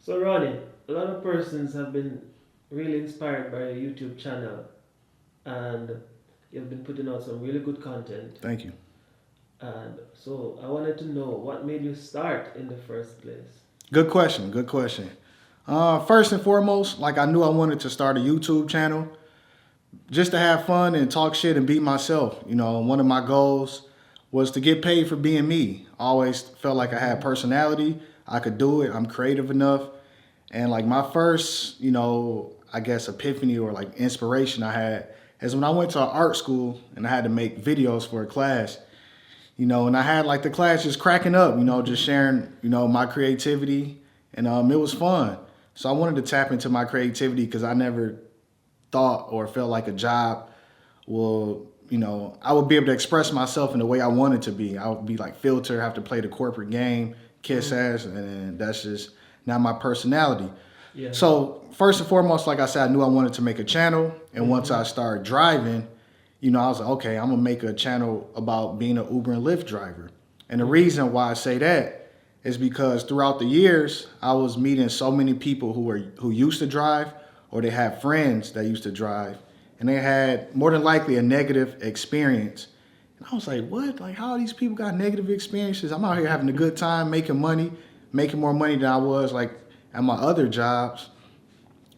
So Ronnie, a lot of persons have been really inspired by your YouTube channel, and you've been putting out some really good content. Thank you. And so I wanted to know what made you start in the first place. Good question. Good question. First and foremost, like I knew I wanted to start a YouTube channel just to have fun and talk shit and be myself. One of my goals was to get paid for being me. I always felt like I had personality. I could do it. I'm creative enough. And like my first, I guess epiphany or like inspiration I had is when I went to art school and I had to make videos for a class. And I had like the class just cracking up, just sharing, my creativity, and it was fun. So I wanted to tap into my creativity because I never thought or felt like a job will, I would be able to express myself in the way I wanted to be. I would be like filter, have to play the corporate game, kiss ass, and that's just not my personality. Yeah. So first and foremost, like I said, I knew I wanted to make a channel, and once I started driving, I was like, okay, I'm gonna make a channel about being an Uber and Lyft driver. And the reason why I say that is because throughout the years, I was meeting so many people who used to drive, or they had friends that used to drive, and they had more than likely a negative experience. And I was like, what? Like, how these people got negative experiences? I'm out here having a good time, making money, making more money than I was like at my other jobs.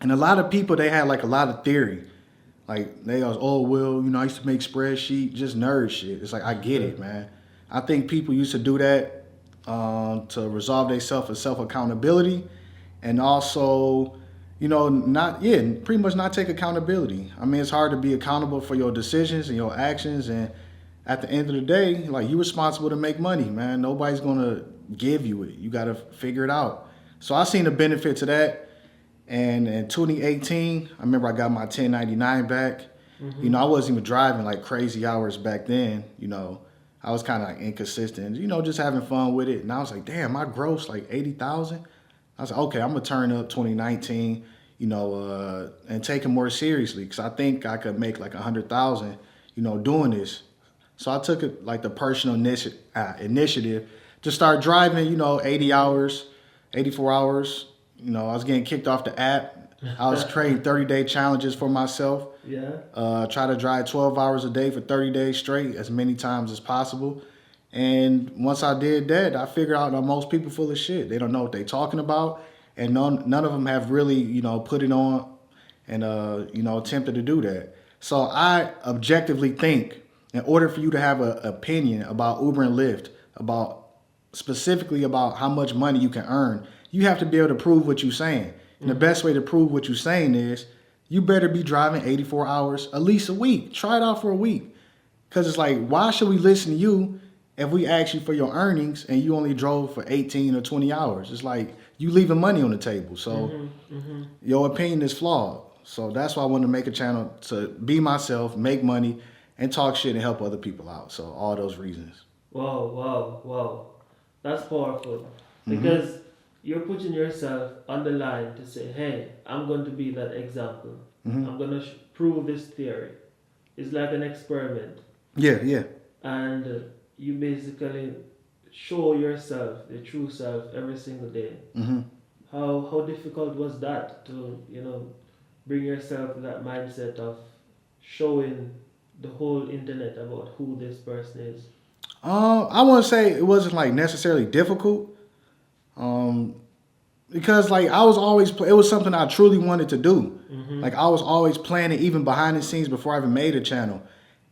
And a lot of people, they had like a lot of theory. Like they was, oh well, I used to make spreadsheet, just nerd shit. It's like I get it, man. I think people used to do that to resolve themselves for self accountability, and also, pretty much not take accountability. I mean, it's hard to be accountable for your decisions and your actions, and at the end of the day, like you're responsible to make money, man. Nobody's gonna give you it. You gotta figure it out. So I seen the benefit to that. And in 2018, I remember I got my 1099 back. I wasn't even driving like crazy hours back then. I was kind of like inconsistent, just having fun with it. And I was like, damn, my gross like 80,000. I was like, okay, I'm gonna turn up 2019, and take it more seriously because I think I could make like 100,000, doing this. So I took it like the personal initiative to start driving, 80 hours, 84 hours. I was getting kicked off the app. I was creating 30-day challenges for myself. Yeah. Try to drive 12 hours a day for 30 days straight, as many times as possible. And once I did that, I figured out that most people full of shit. They don't know what they're talking about, and none of them have really, put it on and attempted to do that. So I objectively think, in order for you to have an opinion about Uber and Lyft, specifically about how much money you can earn, you have to be able to prove what you're saying. And the best way to prove what you're saying is you better be driving 84 hours at least a week. Try it out for a week. Because it's like, why should we listen to you if we ask you for your earnings and you only drove for 18 or 20 hours? It's like you leaving money on the table. So your opinion is flawed. So that's why I wanted to make a channel to be myself, make money, and talk shit and help other people out. So all those reasons. Wow, wow, wow. That's powerful. Because you're putting yourself on the line to say, hey, I'm going to be that example. I'm going to prove this theory. It's like an experiment. Yeah, yeah. And you basically show yourself, the true self, every single day. How difficult was that to, bring yourself to that mindset of showing the whole internet about who this person is? I want to say it wasn't like necessarily difficult. Because like I was always, it was something I truly wanted to do. Like I was always planning, even behind the scenes before I even made a channel.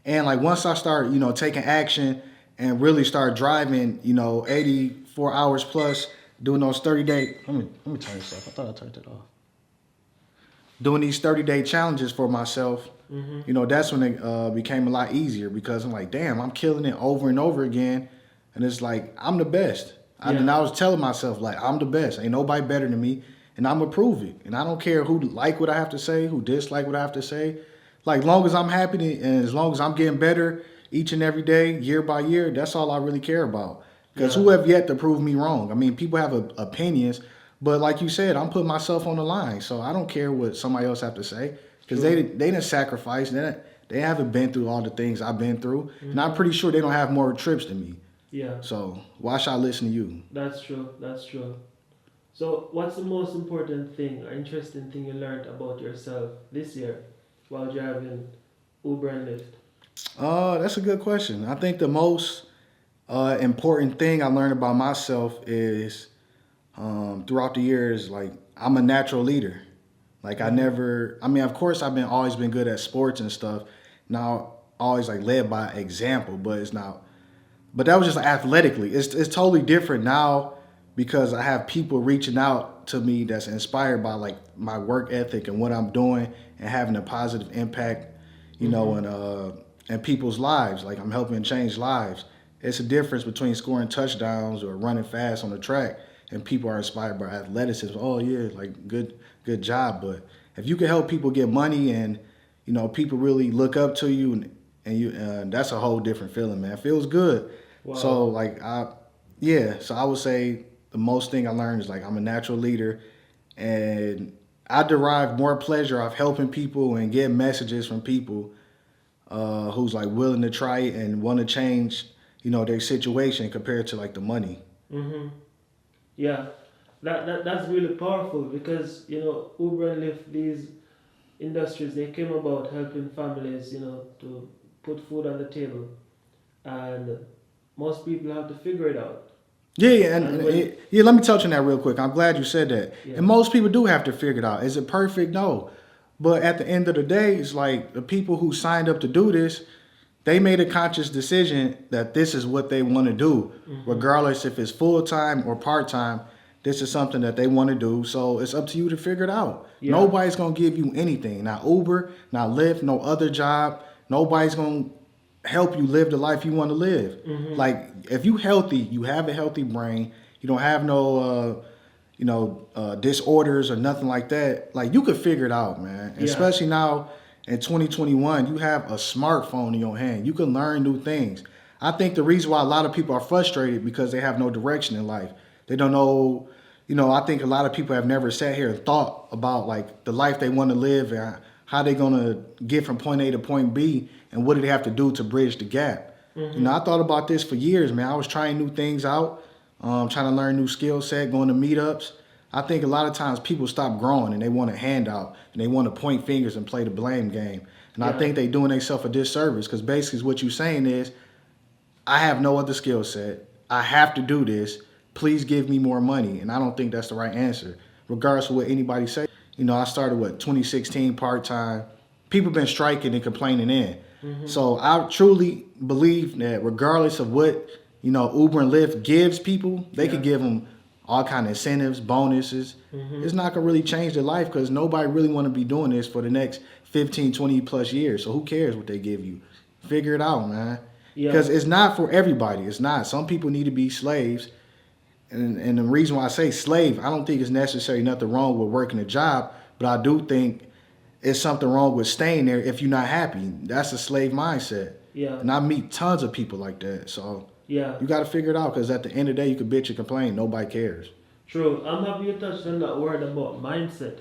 And like once I started, taking action and really start driving, 84 hours plus, doing those 30-day. Let me turn this off. I thought I turned it off. Doing these 30-day challenges for myself, that's when it became a lot easier because I'm like, damn, I'm killing it over and over again, and it's like I'm the best. And I was telling myself, like, I'm the best. Ain't nobody better than me. And I'm going to prove it. And I don't care who like what I have to say, who dislike what I have to say. Like, long as I'm happy and as long as I'm getting better each and every day, year by year, that's all I really care about. Because who have yet to prove me wrong? I mean, people have opinions. But like you said, I'm putting myself on the line. So I don't care what somebody else have to say. Because they didn't sacrifice. They haven't been through all the things I've been through. And I'm pretty sure they don't have more trips than me. Yeah. So why should I listen to you? That's true. That's true. So, what's the most important thing or interesting thing you learned about yourself this year while driving Uber and Lyft? That's a good question. I think the most important thing I learned about myself is throughout the years, like I'm a natural leader. Like I Mm-hmm. never, I mean, of course, I've been always been good at sports and stuff. Now, always like led by example, but it's not. But that was just athletically. It's totally different now because I have people reaching out to me that's inspired by like my work ethic and what I'm doing and having a positive impact, you know, Mm-hmm. and people's lives. Like I'm helping change lives. It's a difference between scoring touchdowns or running fast on the track, and people are inspired by athleticism. Oh yeah, like good job. But if you can help people get money and you know people really look up to you and you that's a whole different feeling, man. It feels good. So Wow. like yeah. So I would say the most thing I learned is like I'm a natural leader, and I derive more pleasure of helping people and getting messages from people who's like willing to try it and want to change, you know, their situation compared to like the money. Mm-hmm. Yeah, that's really powerful because Uber and Lyft, these industries, they came about helping families, to put food on the table, and most people have to figure it out. Yeah, yeah, and, And when yeah. Let me touch on that real quick. I'm glad you said that. yeah, And most people do have to figure it out. Is it perfect? No. But at the end of the day, it's like the people who signed up to do this, they made a conscious decision that this is what they want to do, mm-hmm. regardless if it's full time or part time. This is something that they want to do. So it's up to you to figure it out. Yeah, Nobody's gonna give you anything. Not Uber, not Lyft, no other job. Nobody's gonna help you live the life you want to live. mm-hmm. Like if you healthy, you have a healthy brain. You don't have no disorders or nothing like that. Like you could figure it out, man. Yeah, Especially now in 2021, you have a smartphone in your hand. You can learn new things. I think the reason why a lot of people are frustrated because they have no direction in life. They don't know. You know, I think a lot of people have never sat here and thought about like the life they want to live and how they're gonna get from point A to point B and what do they have to do to bridge the gap. You mm-hmm. know, I thought about this for years, man. I was trying new things out, trying to learn new skill set, going to meetups. I think a lot of times people stop growing and they want a handout and they want to point fingers and play the blame game. And I Yeah, think they doing themselves a disservice because basically what you're saying is, I have no other skill set. I have to do this. Please give me more money. And I don't think that's the right answer, regardless of what anybody say. You know, I started 2016 part time. People been striking and complaining in. mm-hmm. So I truly believe that regardless of what Uber and Lyft gives people, they Yeah, could give them all kind of incentives, bonuses. mm-hmm. It's not gonna really change their life because nobody really want to be doing this for the next 15, 20 plus years. So who cares what they give you? Figure it out, man. Yeah, Because it's not for everybody. It's not. Some people need to be slaves. And the reason why I say slave, I don't think it's necessarily nothing wrong with working a job, but I do think it's something wrong with staying there if you're not happy. That's a slave mindset. yeah, And I meet tons of people like that. So yeah. you got to figure it out because at the end of the day, you can bitch and complain. Nobody cares. True. I'm happy you touched on that word about mindset,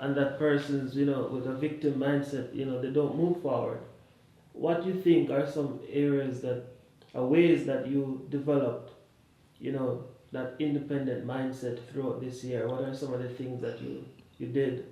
and that person's, with a victim mindset, they don't move forward. What do you think are some areas that are ways that you developed, that independent mindset throughout this year? What are some of the things that you did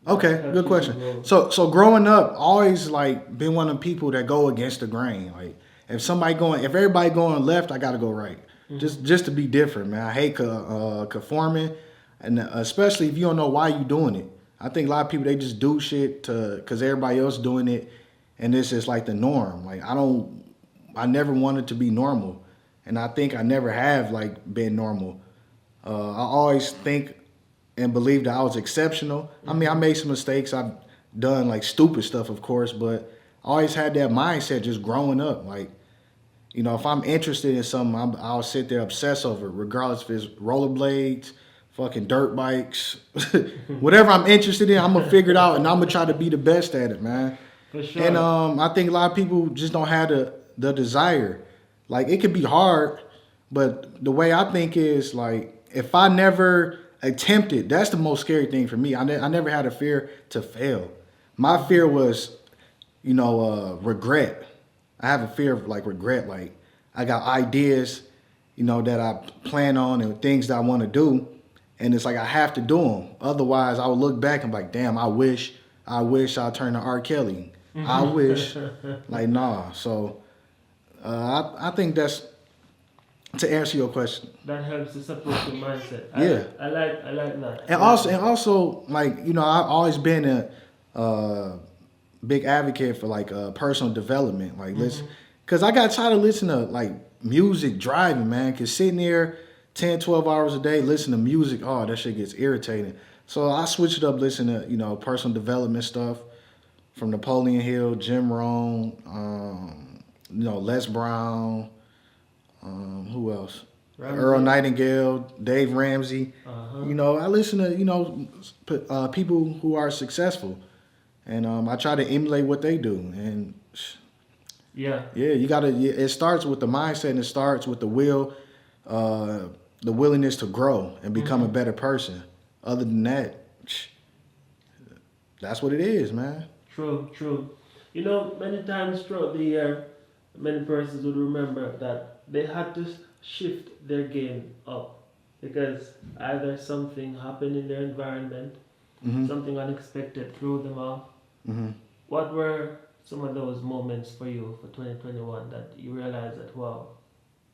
that Okay, helped good you to question. grow? So growing up, always like been one of the people that go against the grain. Like if everybody going left, I got to go right. Mm-hmm. Just to be different, man. I hate conforming, and especially if you don't know why you doing it. I think a lot of people they just do shit because everybody else doing it, and this is like the norm. Like I never wanted to be normal, and I think I never have like been normal. I always think and believe that I was exceptional. I mean, I Mm-hmm. made some mistakes. I've done like stupid stuff, of course, but I always had that mindset just growing up. Like, if I'm interested in something, I'll sit there obsess over it, regardless if it's rollerblades, fucking dirt bikes, whatever I'm interested in. I'm gonna figure it out and I'm gonna try to be the best at it, man. For And sure. I think a lot of people just don't have the desire. Like it could be hard, but the way I think is like if I never attempted, that's the most scary thing for me. I never had a fear to fail. My fear was, regret. I have a fear of like regret. Like I got ideas, that I plan on and things that I want to do, and it's like I have to do them. Otherwise, I would look back and be like, damn, I wish I turned to R. Kelly. I wish, like, nah. So I think that's to answer your question. That helps to support your mindset. Yeah, I like that. and also, like, you know, I've always been a big advocate for like personal development. Like, listen, because I got tired of listening to like music driving, man. Because sitting there 10, 12 hours a day listening to music, oh, that shit gets irritating. So I switched it up, listening to, you know, personal development stuff from Napoleon Hill, Jim Rohn, you know, Les Brown, who else? Ramsey. Earl Nightingale, Dave Ramsey. You know, I listen to, you know, people who are successful, and I try to emulate what they do. And yeah, you gotta. It starts with the mindset, and it starts with the will, the willingness to grow and become a better person. Other than that, that's what it is, man. True. You know, many times throughout the year, many persons would remember that they had to shift their game up because either something happened in their environment, something unexpected threw them off. What were some of those moments for you for 2021 that you realized that, wow,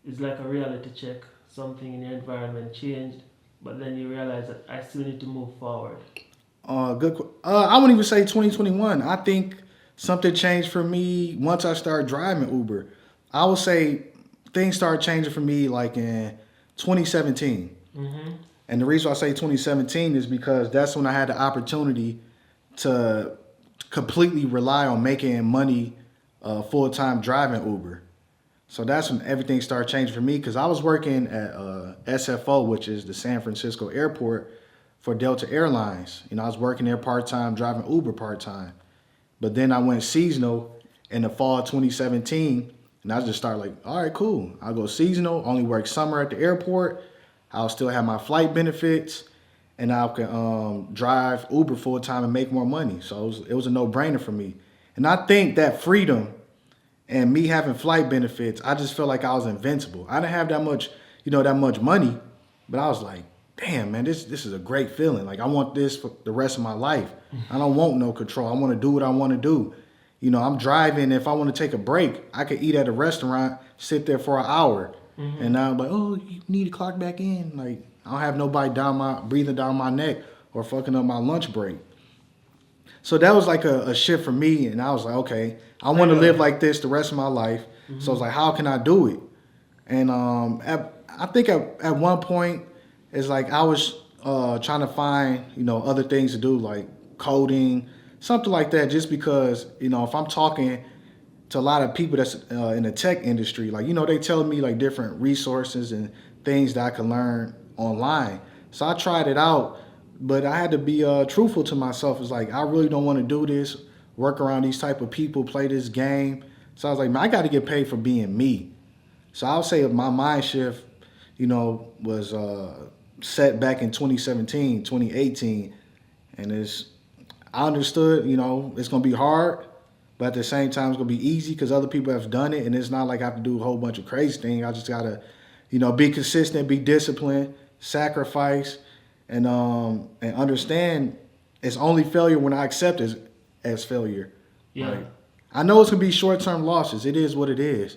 it's like a reality check, something in your environment changed, but then you realize that I still need to move forward? Good. I wouldn't even say 2021. I think something changed for me once I started driving Uber. I would say things started changing for me like in 2017. And the reason I say 2017 is because that's when I had the opportunity to completely rely on making money full-time driving Uber. So that's when everything started changing for me, because I was working at SFO, which is the San Francisco airport, for Delta Airlines. You know, I was working there part-time, driving Uber part-time. But then I went seasonal in the fall of 2017, and I just started like, all right, cool. I'll go seasonal, only work summer at the airport. I'll still have my flight benefits, and I can drive Uber full-time and make more money. So it was a no-brainer for me. And I think that freedom and me having flight benefits, I just felt like I was invincible. I didn't have that much money, but I was like, damn, man, this is a great feeling. Like, I want this for the rest of my life. I don't want no control. I want to do what I want to do. You know, I'm driving. If I want to take a break, I could eat at a restaurant, sit there for an hour. And now I'm like, oh, you need to clock back in. Like, I don't have nobody breathing down my neck or fucking up my lunch break. So that was like a shift for me. And I was like, okay, I want to live like this the rest of my life. So I was like, how can I do it? And I think at one point, it's like I was trying to find, you know, other things to do, like coding, something like that, just because, you know, if I'm talking to a lot of people that's in the tech industry, like, you know, they tell me like different resources and things that I can learn online. So I tried it out, but I had to be truthful to myself. It's like, I really don't want to do this, work around these type of people, play this game. So I was like, man, I got to get paid for being me. So I would say my mind shift, you know, was set back in 2017, 2018. And I understood, you know, it's going to be hard, but at the same time, it's going to be easy because other people have done it. And it's not like I have to do a whole bunch of crazy things. I just got to, you know, be consistent, be disciplined, sacrifice, and understand it's only failure when I accept it as failure. Yeah. Like, I know it's going to be short-term losses. It is what it is.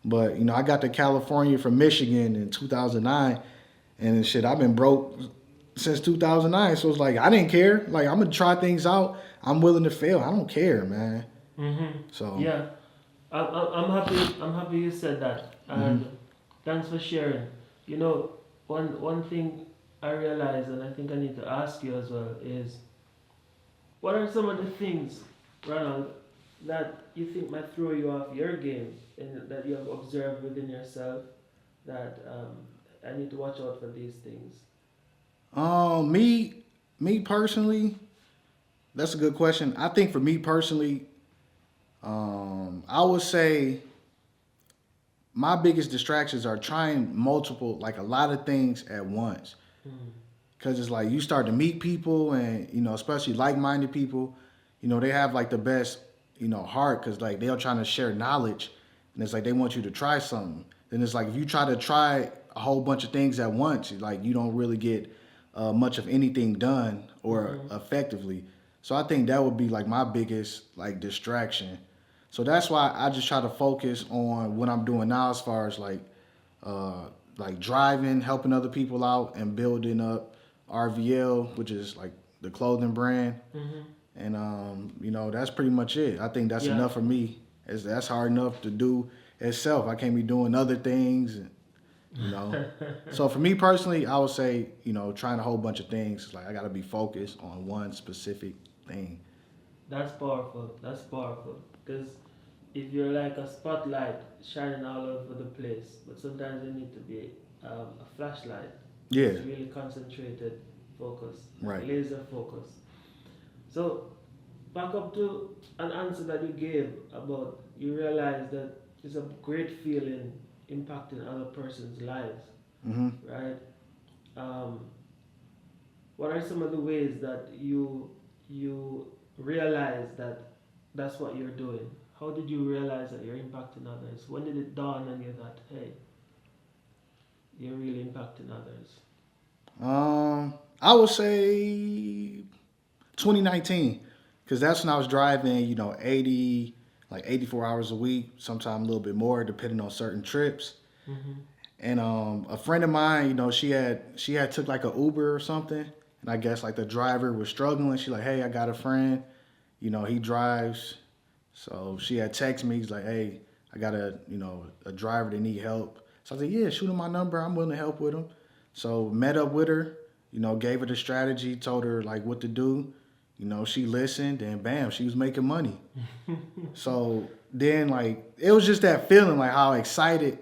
But, you know, I got to California from Michigan in 2009, and shit, I've been broke since 2009. So it's like, I didn't care. Like, I'm going to try things out. I'm willing to fail. I don't care, man. So yeah, I'm happy you said that, and thanks for sharing. You know, one thing I realized, and I think I need to ask you as well, is what are some of the things, Ronald, that you think might throw you off your game and that you have observed within yourself that I need to watch out for these things? Me personally, that's a good question. I think for me personally, I would say my biggest distractions are trying a lot of things at once. Because it's like you start to meet people, and, you know, especially like-minded people, you know, they have like the best, you know, heart, because like they're trying to share knowledge, and it's like they want you to try something. Then it's like if you try a whole bunch of things at once, like you don't really get much of anything done or effectively. So I think that would be like my biggest like distraction. So that's why I just try to focus on what I'm doing now as far as like driving, helping other people out, and building up RVL, which is like the clothing brand. And that's pretty much it. I think that's enough for me. That's hard enough to do itself. I can't be doing other things. So for me personally, I would say, trying a whole bunch of things. Like I got to be focused on one specific thing. That's powerful. That's powerful. Because if you're like a spotlight shining all over the place, but sometimes you need to be a flashlight. Yeah. It's really concentrated focus. Right. Laser focus. So back up to an answer that you gave about you realize that it's a great feeling impacting other person's lives, right? What are some of the ways that you realize that that's what you're doing? How did you realize that you're impacting others? When did it dawn on you that, hey, you're really impacting others? I would say 2019, because that's when I was driving, 84 hours a week, sometimes a little bit more, depending on certain trips. And a friend of mine, she had took like a Uber or something, and I guess like the driver was struggling. She like, hey, I got a friend, he drives. So she had texted me. He's like, hey, I got a driver that need help. So I said, yeah, shoot him my number. I'm willing to help with him. So met up with her, gave her the strategy, told her like what to do. She listened, and bam, she was making money. So then like, it was just that feeling, like how excited,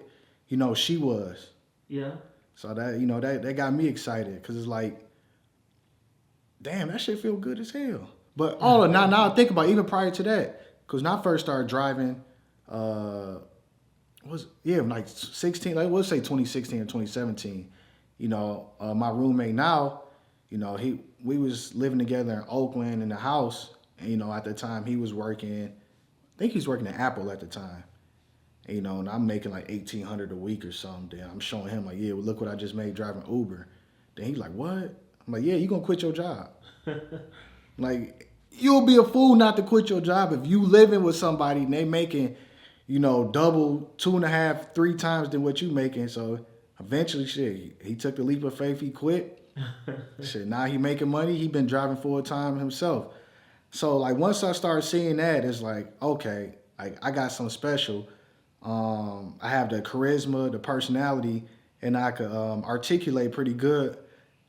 she was. Yeah. So that, that got me excited, because it's like, damn, that shit feel good as hell. But now I think about it, even prior to that, because when I first started driving, like 16, like let's say 2016 or 2017. My roommate now, we was living together in Oakland in the house, and at the time he was working, I think he was working at Apple at the time. And, and I'm making like $1,800 a week or something. Then I'm showing him like, yeah, well, look what I just made driving Uber. Then he's like, what? I'm like, yeah, you gonna quit your job. Like, you'll be a fool not to quit your job if you living with somebody and they making, double, 2.5, 3 times than what you making. So eventually, shit, he took the leap of faith. He quit. Shit, now he making money. He been driving full time himself. So like once I started seeing that, it's like, okay, I got something special. I have the charisma, the personality, and I could articulate pretty good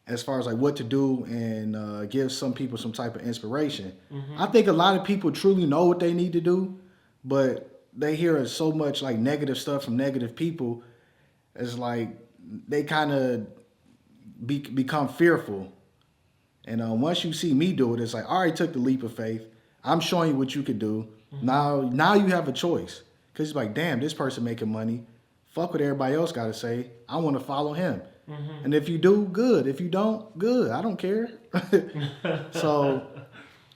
as far as like what to do and give some people some type of inspiration. I think a lot of people truly know what they need to do, but they hear so much like negative stuff from negative people. It's like they kind of become fearful. And once you see me do it, it's like, I already took the leap of faith. I'm showing you what you could do. Now you have a choice. Because it's like, damn, this person making money. Fuck what everybody else got to say. I want to follow him. And if you do, good. If you don't, good. I don't care. So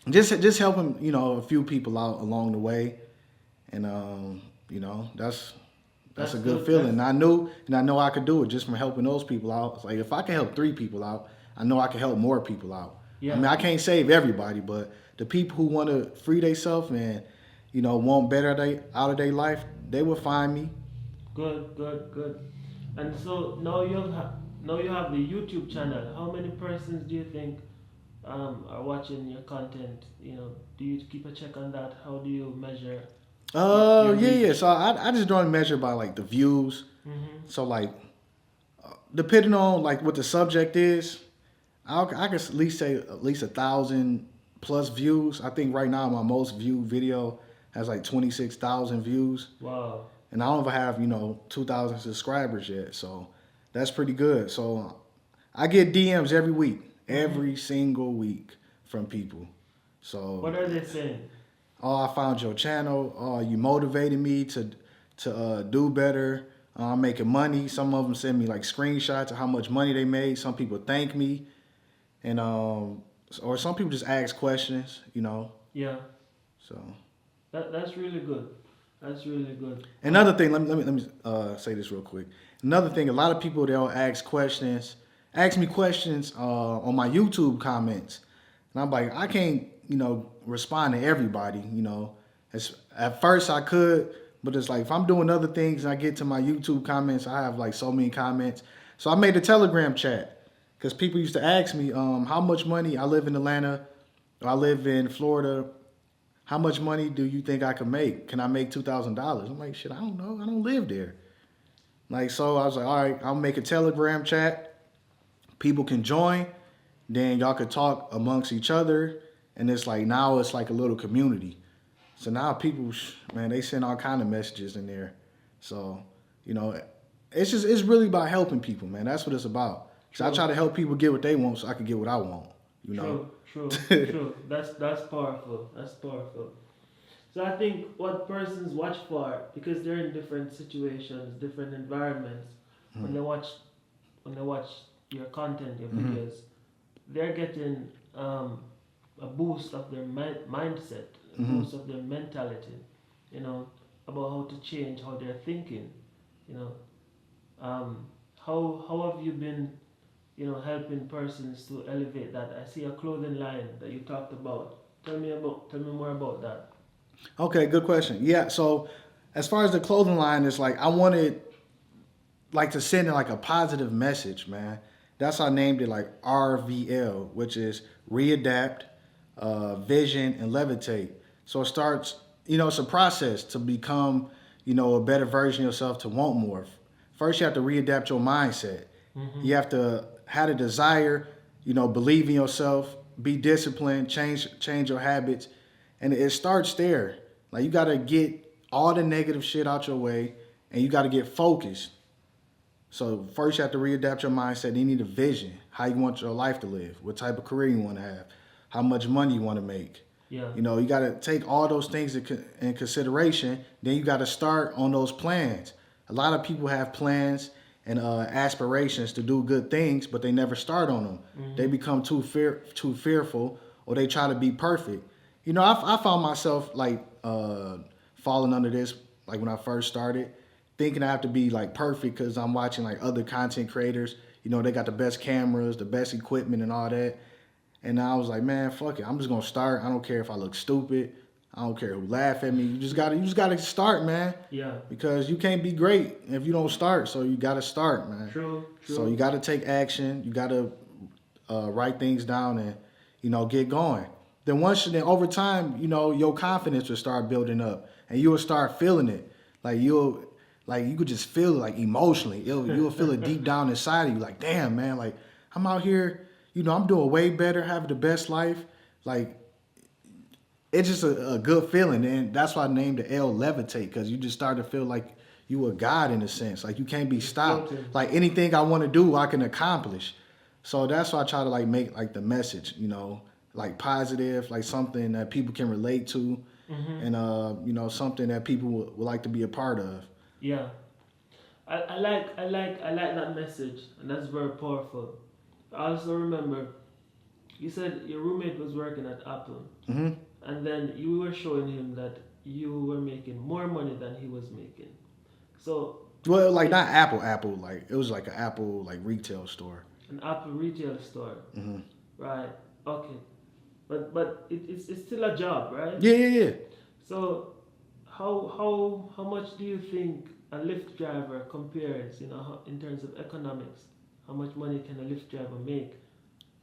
just helping, a few people out along the way. And, that's a good feeling. I know I could do it just from helping those people out. It's like, if I can help 3 people out, I know I can help more people out. Yeah. I mean, I can't save everybody, but the people who want to free themselves and, want better out of their life, they will find me. Good. And so now you have the YouTube channel. How many persons do you think are watching your content? Do you keep a check on that? How do you measure? Yeah. So I just don't measure by like the views. So like, depending on like what the subject is, I can at least say at least 1,000 plus views. I think right now my most viewed video has like 26,000 views. Wow. And I don't even have 2,000 subscribers yet, so that's pretty good. So I get DMs every week, every single week from people. So what are they saying? Oh, I found your channel. Oh, you motivated me to do better. I'm making money. Some of them send me like screenshots of how much money they made. Some people thank me, and or some people just ask questions. Yeah. So that's really good. That's really good. Another thing, let me say this real quick. Another thing, a lot of people, they'll ask questions ask me questions on my YouTube comments, and I'm like, I can't, respond to everybody. At first I could, but it's like if I'm doing other things and I get to my YouTube comments, I have like so many comments. So I made a Telegram chat because people used to ask me, how much money I live in Atlanta, or I live in Florida. How much money do you think I can make? Can I make $2,000? I'm like, shit, I don't know. I don't live there. Like, so I was like, all right, I'll make a Telegram chat. People can join. Then y'all could talk amongst each other. And it's like, now it's like a little community. So now people, man, they send all kind of messages in there. So, it's really about helping people, man. That's what it's about. So I try to help people get what they want so I can get what I want, True. That's powerful. That's powerful. So I think what persons watch for, because they're in different situations, different environments, when they watch your content, your videos, they're getting a boost of their mindset, a boost of their mentality, about how to change how they're thinking, how have you been, helping persons to elevate that? I see a clothing line that you talked about. Tell me more about that. Okay, good question. Yeah, so as far as the clothing line, it's like I wanted like to send like a positive message, man. That's how I named it, like RVL, which is readapt, vision, and levitate. So it starts, it's a process to become, a better version of yourself, to want more. First, you have to readapt your mindset. You have to have a desire, believe in yourself, be disciplined, change your habits. And it starts there. Like, you got to get all the negative shit out your way, and you got to get focused. So first you have to readapt your mindset. You need a vision, how you want your life to live, what type of career you want to have, how much money you want to make. Yeah. You got to take all those things in consideration. Then you got to start on those plans. A lot of people have plans and aspirations to do good things, but they never start on them. They become too fearful, or they try to be perfect. I found myself like falling under this, like when I first started, thinking I have to be like perfect because I'm watching like other content creators. They got the best cameras, the best equipment, and all that. And I was like, man, fuck it. I'm just gonna start. I don't care if I look stupid. I don't care who laugh at me. You just gotta start, man. Yeah. Because you can't be great if you don't start. So you gotta start, man. True. So you gotta take action. You gotta write things down and get going. Then over time, your confidence will start building up, and you will start feeling it. Like you could just feel it, like emotionally. You'll feel it deep down inside of you. Like, damn, man. Like, I'm out here. I'm doing way better, having the best life. Like, it's just a good feeling, and that's why I named the L Levitate, because you just start to feel like you a god in a sense. Like, you can't be stopped. Like, anything I want to do, I can accomplish. So that's why I try to like make like the message, like positive, like something that people can relate to, and something that people would like to be a part of. Yeah, I like that message, and that's very powerful. I also remember you said your roommate was working at Apple, and then you were showing him that you were making more money than he was making. So, well, like not Apple, like it was like an Apple like retail store. An Apple retail store, right? Okay, but it's still a job, right? Yeah. So, how much do you think a Lyft driver compares, in terms of economics? How much money can a Lyft driver make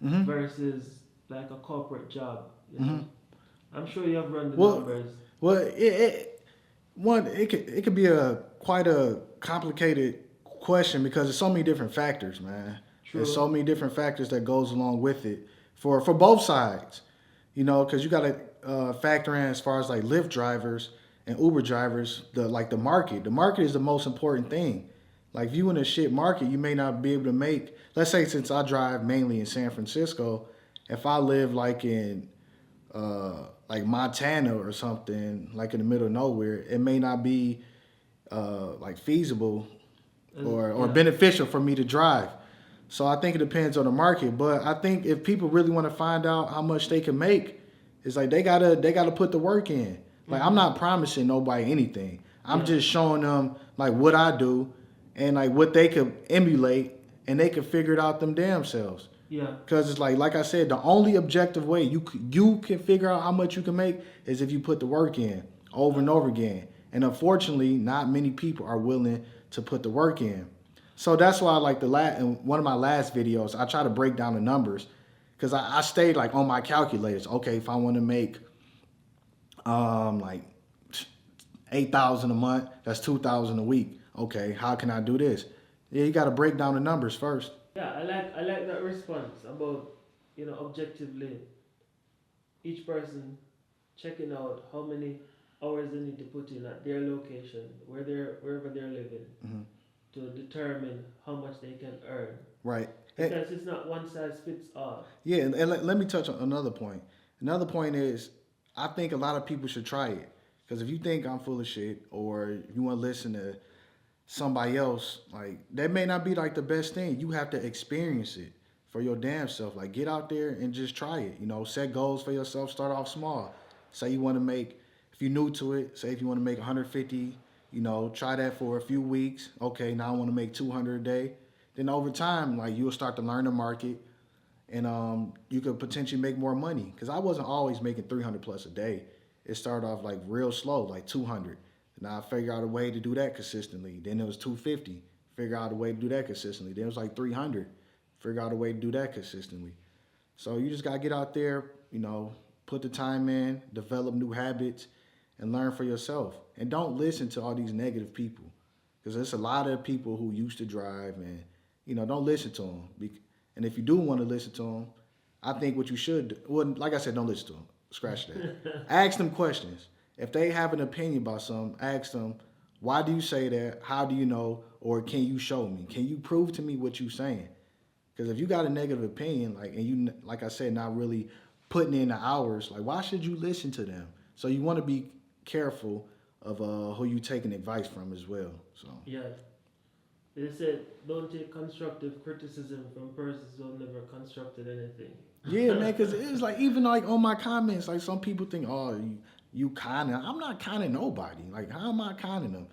versus like a corporate job? I'm sure you have run the numbers. Well, it could be quite a complicated question because there's so many different factors, man. True. There's so many different factors that goes along with it for both sides, because you got to factor in as far as like Lyft drivers and Uber drivers, the market. The market is the most important thing. Like, if you in a shit market, you may not be able to make, let's say since I drive mainly in San Francisco, if I live like in like Montana or something, like in the middle of nowhere, it may not be like feasible or beneficial for me to drive. So I think it depends on the market. But I think if people really want to find out how much they can make, it's like they gotta put the work in. Like, I'm not promising nobody anything. I'm just showing them like what I do and like what they could emulate and they can figure it out them damn selves. Yeah. Because it's like I said, the only objective way you can figure out how much you can make is if you put the work in over and over again. And unfortunately, not many people are willing to put the work in. So that's why, like in one of my last videos, I try to break down the numbers, because I stayed like on my calculators. Okay, if I want to make like 8,000 a month, that's 2,000 a week. Okay, how can I do this? Yeah, you got to break down the numbers first. Yeah, I like that response about, objectively each person checking out how many hours they need to put in at their location, wherever they're living, to determine how much they can earn. Right. Because it's not one size fits all. Yeah, and let me touch on another point. Another point is, I think a lot of people should try it. Because if you think I'm full of shit, or you want to listen to somebody else, like, that may not be like the best thing. You have to experience it for your damn self. Like, get out there and just try it. Set goals for yourself. Start off small. Say you want to make, if you're new to it, say if you want to make 150, try that for a few weeks. Okay, now I want to make 200 a day. Then over time, like, you'll start to learn the market, and you could potentially make more money. Because I wasn't always making 300 plus a day. It started off like real slow, like 200. Now I figured out a way to do that consistently. Then it was 250. Figure out a way to do that consistently. Then it was like 300. Figure out a way to do that consistently. So you just gotta get out there, put the time in, develop new habits, and learn for yourself. And don't listen to all these negative people, because there's a lot of people who used to drive, and don't listen to them. And if you do want to listen to them, I think what you should, well, like I said, don't listen to them. Scratch that. Ask them questions. If they have an opinion about something, ask them, why do you say that? How do you know? Or can you show me? Can you prove to me what you're saying? Because if you got a negative opinion, and you, like I said, not really putting in the hours, like, why should you listen to them? So you want to be careful of who you taking advice from as well. So yeah, they said don't take constructive criticism from persons who have never constructed anything. Yeah, man, because it's like, even like on my comments, like, some people think, oh, you conning. I'm not conning nobody. Like, how am I conning them?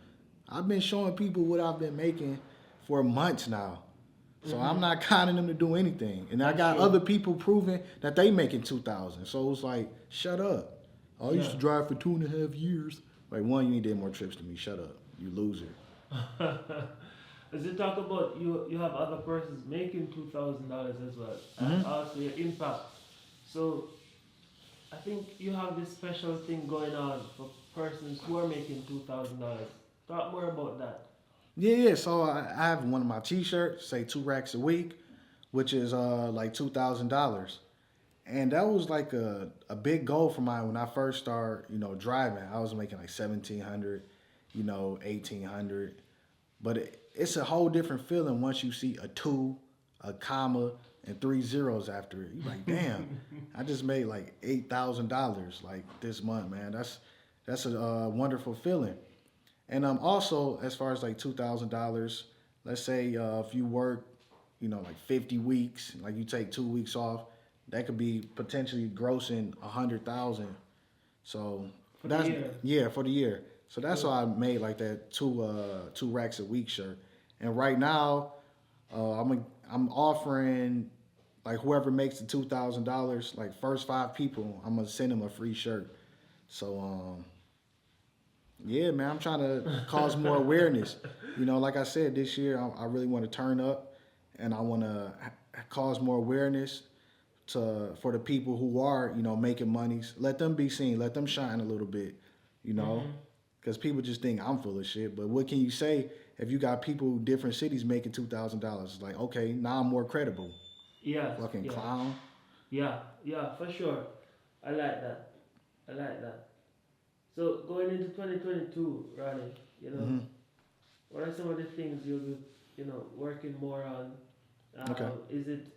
I've been showing people what I've been making for months now. So I'm not conning them to do anything. And I got other people proving that they making 2,000. So it's like, shut up. I used to drive for 2.5 years. Like, one, you ain't did more trips than me. Shut up. You loser. As you talk about, you have other persons making $2,000 as well, and also your impact. So I think you have this special thing going on for persons who are making $2,000. Talk more about that. Yeah. So I have one of my T-shirts, say 2 racks a week, which is like $2,000. And that was like a big goal for mine when I first started, driving. I was making like $1,700, $1,800. But it's a whole different feeling once you see a 2, a comma, and 3 zeros after it. You're like, damn, I just made like $8,000 like this month, man. That's a wonderful feeling. And also, as far as like $2,000, let's say if you work, like 50 weeks, like you take 2 weeks off, that could be potentially grossing 100,000. So for the year. For the year. So that's why I made like that 2 racks a week shirt. And right now, I'm offering, like, whoever makes the $2,000, like first 5 people, I'm gonna send them a free shirt. So yeah, man, I'm trying to cause more awareness. Like I said, this year I really want to turn up, and I want to cause more awareness for the people who are making monies. Let them be seen. Let them shine a little bit. Because people just think I'm full of shit. But what can you say if you got people in different cities making $2,000? It's like, okay, now I'm more credible. Yeah. Fucking clown. Yeah, for sure. I like that. So going into 2022, Ronnie, what are some of the things you'll be, working more on? Okay. Is it,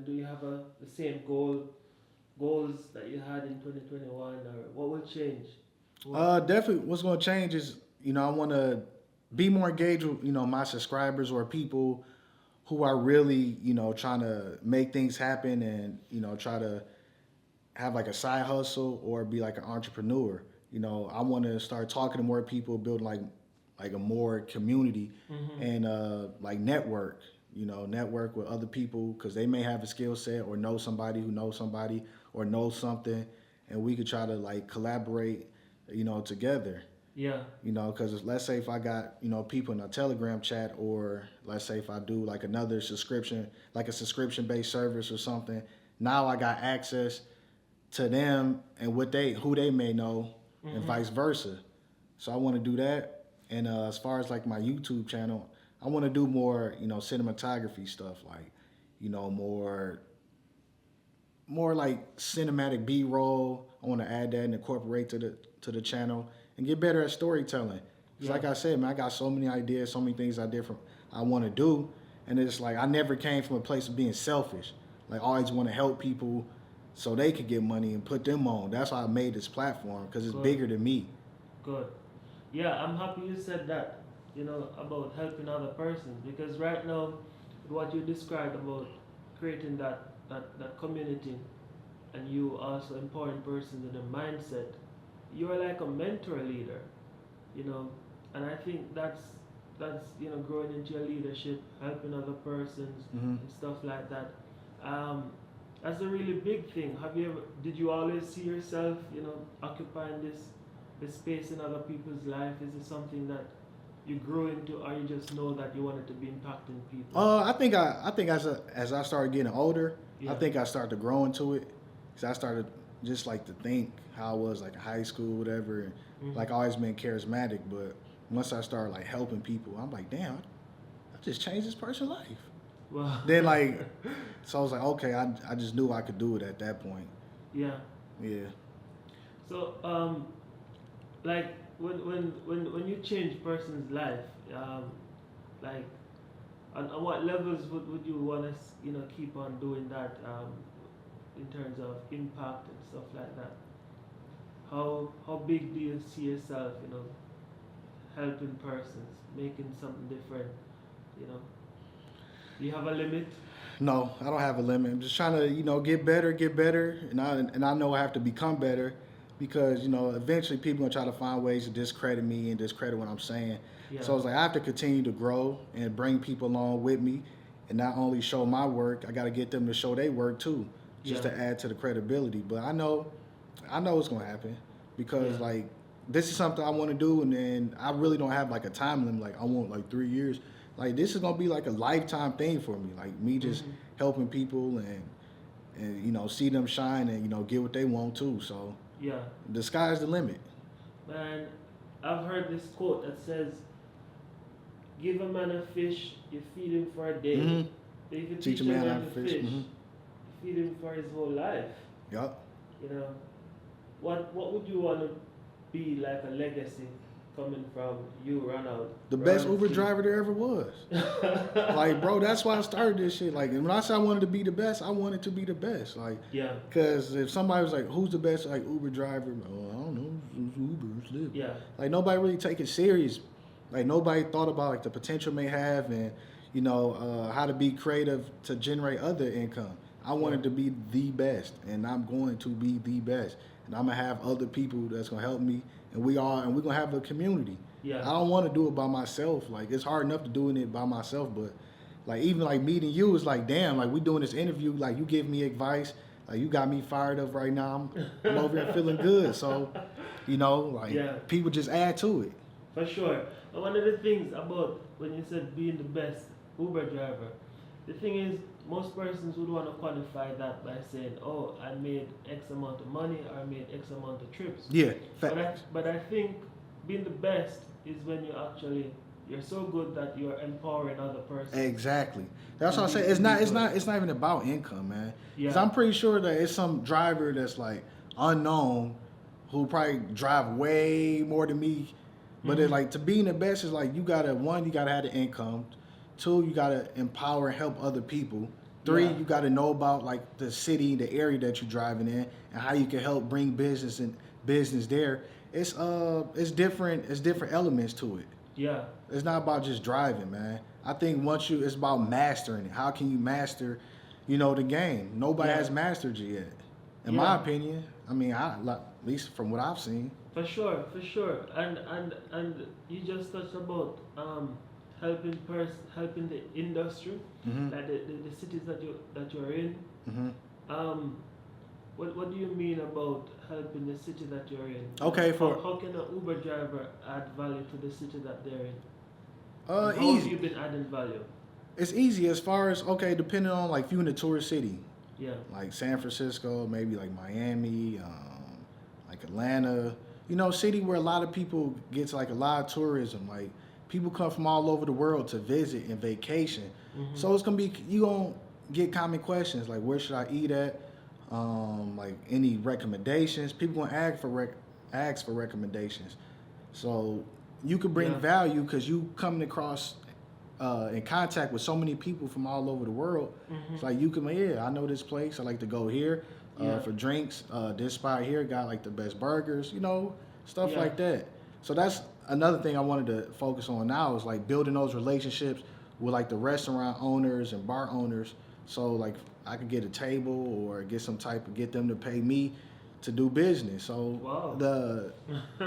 do you have the same goals that you had in 2021, or what will change? Definitely what's going to change is, I want to be more engaged with, my subscribers, or people who are really, trying to make things happen, and, try to have like a side hustle or be like an entrepreneur. I want to start talking to more people, build like a more community, and like network. network with other people because they may have a skill set or know somebody who knows somebody or knows something, and we could try to like collaborate, together. Yeah. Because let's say if I got, people in a Telegram chat, or let's say if I do like another subscription, like a subscription-based service or something, now I got access to them and who they may know, and vice versa. So I want to do that. And as far as like my YouTube channel, I want to do more, cinematography stuff, like, more like cinematic B-roll. I want to add that and incorporate to the channel and get better at storytelling. Because like I said, man, I got so many ideas, so many things I want to do. And it's like I never came from a place of being selfish. Like I always want to help people so they could get money and put them on. That's why I made this platform, because it's bigger than me. Good. Yeah, I'm happy you said that, about helping other persons, because right now, what you described about creating that community and you also empowering persons in a mindset, you're like a mentor leader, and I think that's growing into your leadership, helping other persons and stuff like that. That's a really big thing. Did you always see yourself, occupying this space in other people's life? Is it something that you grew into, or you just know that you wanted to be impacting people? I think as I started getting older, I think I started to grow into it. Cause I started just like to think how I was like in high school, whatever. And like I always been charismatic, but once I started like helping people, I'm like, damn, I just changed this person's life. Wow. Then so I was like, okay, I just knew I could do it at that point. Yeah. Yeah. So like when you change person's life, like on what levels would you want to keep on doing that, in terms of impact and stuff like that? How big do you see yourself, helping persons, making something different, Do you have a limit? No, I don't have a limit. I'm just trying to, get better, and I know I have to become better, because eventually people gonna try to find ways to discredit me and discredit what I'm saying. Yeah. So it's like I have to continue to grow and bring people along with me, and not only show my work, I got to get them to show their work too, just to add to the credibility. But I know it's gonna happen, because like this is something I want to do, and then I really don't have like a time limit. Like I want like 3 years. Like this is gonna be like a lifetime thing for me. Like me just helping people and see them shine and get what they want too. So yeah, the sky's the limit. Man, I've heard this quote that says, "Give a man a fish, you feed him for a day. If you teach a man how to fish, you feed him for his whole life." Yup. What would you want to be like a legacy coming from you, Ronald? The best Uber driver there ever was. Like, bro, that's why I started this shit. Like, when I said I wanted to be the best, I wanted to be the best. Like, yeah. Because if somebody was like, "Who's the best like Uber driver?" Oh, I don't know. It's Uber, it's Lyft. Yeah. Like nobody really take it serious. Like nobody thought about like the potential may have, and how to be creative to generate other income. I wanted to be the best, and I'm going to be the best, and I'm gonna have other people that's gonna help me, and we're gonna have a community. Yeah. I don't want to do it by myself. Like it's hard enough to doing it by myself, but like even like meeting you is like, damn, like we doing this interview, like you give me advice, like you got me fired up right now. I'm over here feeling good. So, people just add to it. For sure. And one of the things about when you said being the best Uber driver, the thing is, most persons would want to qualify that by saying, "Oh, I made X amount of money, or I made X amount of trips." Yeah, but I think being the best is when you're so good that you're empowering other persons. Exactly. That's what I say. It's not even about income, man. Because I'm pretty sure that it's some driver that's like unknown who probably drive way more than me. But it's like, to being the best is like you gotta have the income. 2, you gotta empower and help other people. 3, you gotta know about like the city, the area that you're driving in, and how you can help bring business there. It's different elements to it. Yeah. It's not about just driving, man. I think it's about mastering it. How can you master, the game? Nobody has mastered it yet, in my opinion. I mean, at least from what I've seen. For sure. And you just touched about helping the industry, Mm-hmm. like the cities that you're in. Mm-hmm. Um, what do you mean about helping the city that you're in? Okay, How can an Uber driver add value to the city that they're in? How have easy. you been adding value? It's easy as far as, okay, depending on, like, if you in a tourist city, Yeah. like San Francisco, maybe like Miami, like Atlanta, you know, city where a lot of people gets like a lot of tourism. Like, people come from all over the world to visit and vacation. Mm-hmm. So it's gonna be, you gonna get common questions like, where should I eat at? Like, any recommendations? People gonna ask for recommendations. So you could bring Yeah. value because you coming across in contact with so many people from all over the world. Mm-hmm. It's like, you can, yeah, I know this place. I like to go here Yeah. for drinks. This spot here got like the best burgers, you know, stuff Yeah. like that. So that's another thing I wanted to focus on now, is like building those relationships with like the restaurant owners and bar owners. So like I could get a table or get them to pay me to do business. So Wow.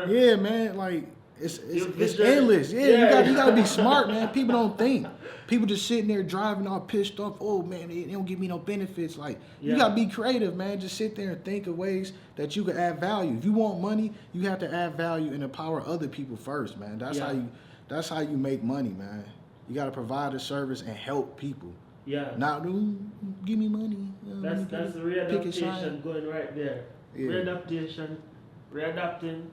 yeah, man, like it's vision. endless. Yeah, Yeah. you gotta be smart, man. People don't think. People just sitting there driving all pissed off. Oh man, they don't give me no benefits. Like, you Yeah. gotta be creative, man. Just sit there and think of ways that you can add value. If you want money, you have to add value and empower other people first, man. That's Yeah. how you make money, man. You gotta provide a service and help people. Yeah. Not give me money. That's the pick a side. readaptation going right there. Yeah. Readaptation, readapting,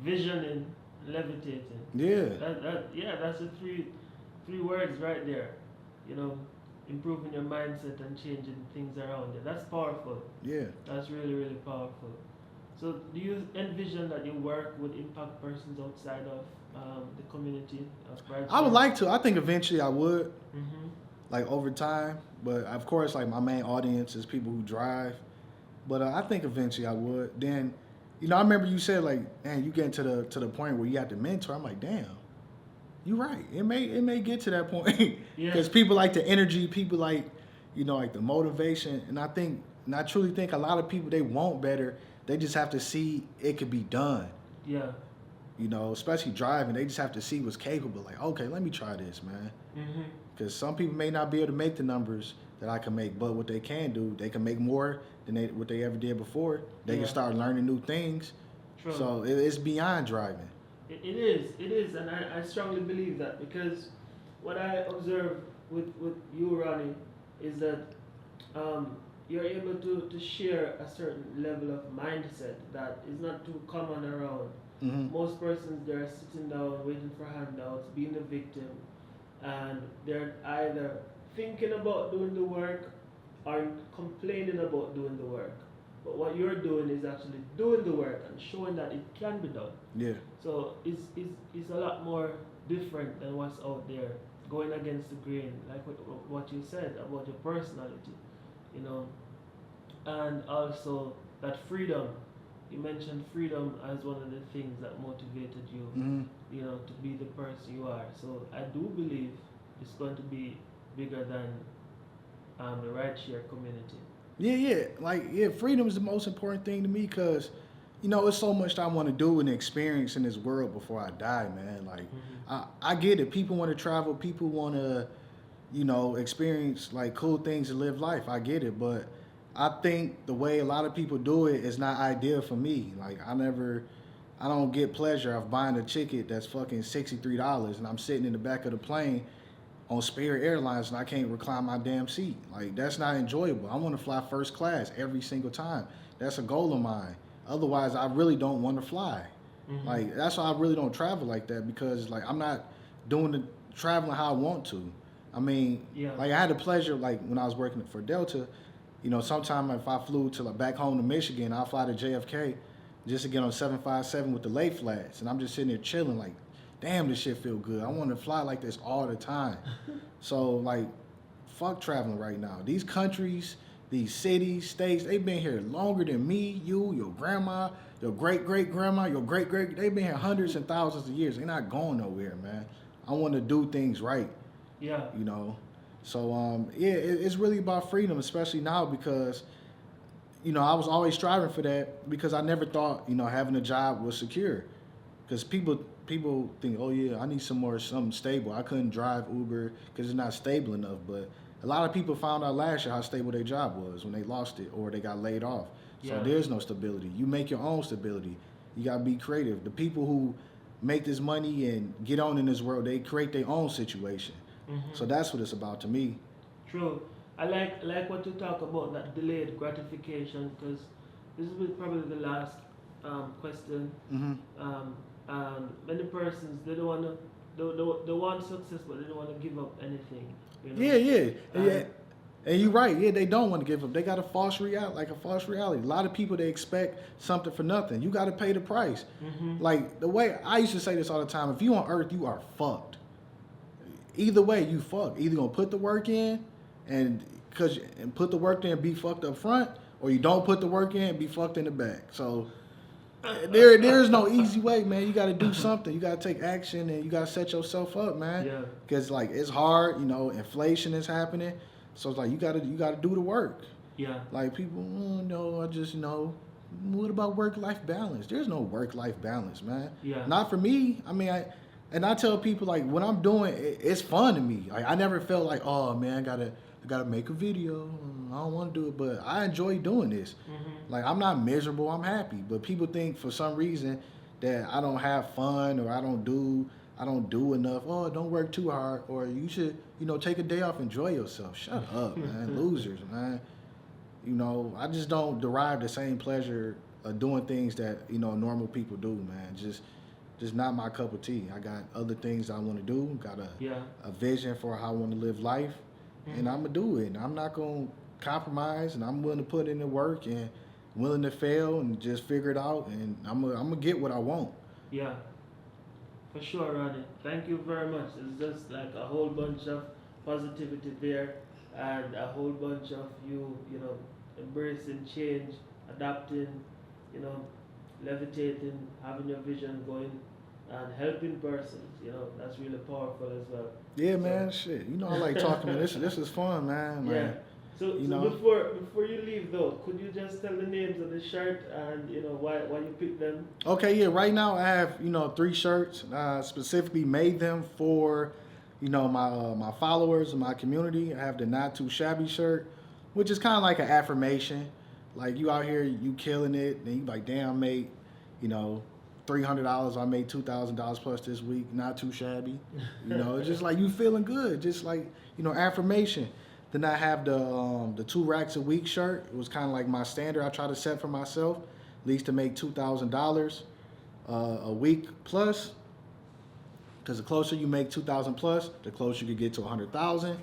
visioning, levitating. Yeah. That's the three words right there. You know, improving your mindset and changing things around you. That's powerful. Yeah. That's really, really powerful. So, do you envision that your work would impact persons outside of the community of Brighton? I would like to. I think eventually I would, Mm-hmm. like over time. But of course, like my main audience is people who drive. But I think eventually I would. Then, you know, I remember you said like, man, you getting to the point where you have to mentor. I'm like, damn, you're right. It may get to that point Yeah. because people like the energy, people like, you know, like the motivation, and I truly think a lot of people, they want better. They just have to see it could be done. Yeah. You know, especially driving, they just have to see what's capable. Like, okay, let me try this, man. Mm-hmm. Because some people may not be able to make the numbers that I can make, but what they can do, they can make more than what they ever did before. They Yeah. can start learning new things. True. So it's beyond driving. It is, and I strongly believe that, because what I observe with you, Ronnie, is that you're able to share a certain level of mindset that is not too common around. Mm-hmm. Most persons, they're sitting down waiting for handouts, being a victim, and they're either thinking about doing the work or complaining about doing the work. But what you're doing is actually doing the work and showing that it can be done. Yeah. So it's a lot more different than what's out there, going against the grain, like what you said about your personality, you know, and also that freedom. You mentioned freedom as one of the things that motivated you, Mm-hmm. you know, to be the person you are. So I do believe it's going to be bigger than the rideshare community. Yeah. Freedom is the most important thing to me because, you know, it's so much that I want to do and experience in this world before I die, man. Like, Mm-hmm. I get it. People want to travel. People want to, you know, experience like cool things and live life. I get it, but I think the way a lot of people do it is not ideal for me. Like, I don't get pleasure of buying a ticket that's fucking $63 and I'm sitting in the back of the plane on Spirit Airlines and I can't recline my damn seat. Like, that's not enjoyable. I want to fly first class every single time. That's a goal of mine. Otherwise, I really don't want to fly. Mm-hmm. Like, that's why I really don't travel like that, because like I'm not doing the traveling how I want to. I mean, Yeah. like I had the pleasure, like when I was working for Delta, you know, sometime if I flew to like back home to Michigan, I'll fly to JFK just to get on 757 with the lay flats, and I'm just sitting there chilling like, damn, this shit feel good. I want to fly like this all the time. So like, fuck traveling right now. These countries, these cities, states, they've been here longer than me, you, your grandma, your great-great-grandma, your great-great, they've been here hundreds and thousands of years. They're not going nowhere, man. I want to do things right, Yeah. you know. So, it's really about freedom, especially now because, you know, I was always striving for that because I never thought, you know, having a job was secure. Because people people think, oh yeah, I need something stable. I couldn't drive Uber because it's not stable enough. But a lot of people found out last year how stable their job was when they lost it or they got laid off. So there's no stability. You make your own stability. You gotta be creative. The people who make this money and get on in this world, they create their own situation. So that's what it's about to me. True. I like what you talk about, that delayed gratification, because this is probably the last question. Many persons, they don't want to, they want success, but they don't want to give up anything. You know? Yeah. And you're right. Yeah, they don't want to give up. They got a false reality, A lot of people, they expect something for nothing. You got to pay the price. Like the way I used to say this all the time: if you on Earth, you are fucked. Either way, you fucked. Either gonna put the work in and put the work in and be fucked up front, or you don't put the work in and be fucked in the back. So there is no easy way, man. You got to do something. You got to take action, and you got to set yourself up, man. Yeah. Because like it's hard, inflation is happening, so it's like you got to do the work. Yeah. Like people, I just what about work-life balance? There's no work-life balance, man. Yeah. Not for me. I mean, I tell people like when I'm doing it, it's fun to me. Like I never felt like, oh man, I gotta make a video. I don't want to do it, but I enjoy doing this. Like I'm not miserable. I'm happy. But people think for some reason that I don't have fun or I don't do enough. Oh, don't work too hard, or you should take a day off, enjoy yourself. Shut up, man. Losers, man. I just don't derive the same pleasure of doing things that normal people do, man. Just not my cup of tea. I got other things I want to do. Got a vision for how I want to live life, and I'm gonna do it. And I'm not gonna compromise, and I'm willing to put in the work and willing to fail and just figure it out. And I'm gonna get what I want. Yeah, for sure, Ronnie. Thank you very much. It's just like a whole bunch of positivity there, and a whole bunch of you embracing change, adapting, levitating, having your vision going, and helping persons. That's really powerful as well. Yeah, man. Shit, I like talking. This is fun, man. Yeah. So before you leave though, could you just tell the names of the shirt and why you picked them? Okay, yeah. Right now I have 3 shirts. Specifically made them for my followers and my community. I have the Not Too Shabby shirt, which is kind of like an affirmation. Like you out here, you killing it, and you like, damn, I made $300. I made $2,000 plus this week. Not too shabby. It's just like you feeling good. Just like affirmation. Then I have the 2 racks a week shirt. It was kind of like my standard I try to set for myself, at least to make $2,000 a week plus. Because the closer you make 2,000 plus, the closer you can get to 100,000.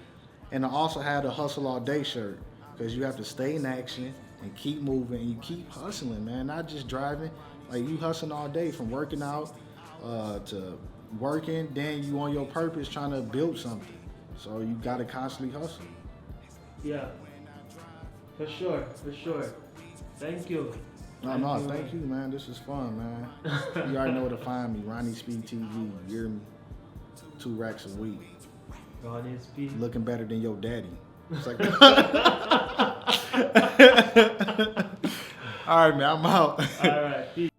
And I also had a hustle all day shirt, because you have to stay in action and keep moving and you keep hustling, man. Not just driving. Like you hustling all day, from working out to working. Then you on your purpose trying to build something. So you gotta constantly hustle. Yeah, for sure. Thank you. No, thank you, man. This is fun, man. You already know where to find me. Ronnie Speed TV. You hear me? 2 racks a week. Ronnie Speed. Looking better than your daddy. It's like all right, man. I'm out. All right. Peace.